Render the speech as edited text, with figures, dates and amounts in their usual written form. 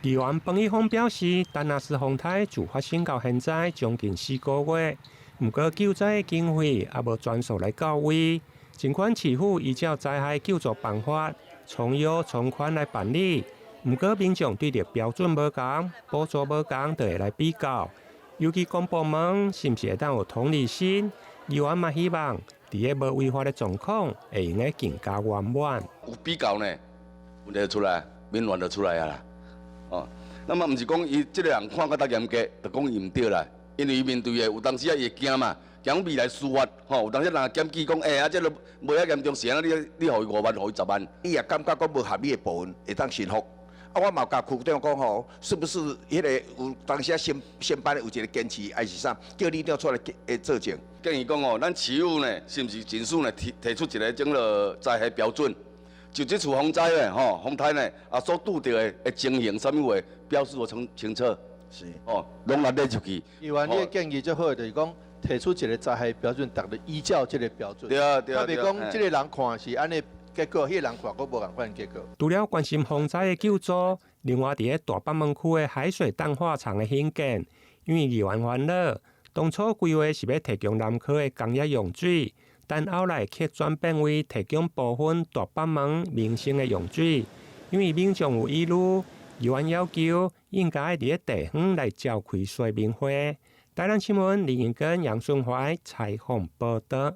议员彭一峰表示，丹那斯风台自发生到现在将近4个月，不过救灾的经费也无全数来到位。尽管市府依照灾害救助办法，从优从宽来办理，不过民众对着标准无同、补助无同，就会来比较。尤其公部门是不是会当有同理心？议员嘛希望，伫个无违法的状况，会用个更加圆满。有比较呢，问题就出来，民怨就出来啊啦。哦，那么唔是讲伊即个人看甲较严格，就讲伊唔对啦。因为伊面对的有当时啊会惊嘛，惊未来司法，吼，有当时人检举讲，即个无遐严重时啊，你互伊5万，互伊10万，伊也感觉讲无合理的部分会当信服。我嘛甲区长讲吼，是不是迄个有当时先班有一个坚持，还是啥，叫你一定要出来作证？建议讲哦，咱市府呢，是毋是尽速呢提出一个整个灾害标准？就这次洪灾呢，洪台呢，所拄到的情形，啥物话标示得清楚。是哦，拢来列出去。议员，你的建议最好就是讲提出一个灾害标准，大家依照这个标准。对啊，对啊。特别讲，这个人看是安尼。结果，迄个人看佫无共款结果。除了关心洪灾的救助，另外伫个大北门区的海水淡化厂的兴建，因为议员烦恼，当初规划是要提供南科的工业用水，但后来却转变为提供部分大北门民生的用水，因为民众有疑虑，议员要求应该伫个地方来召开说明会。台南新闻林彦根、杨顺怀采访报道。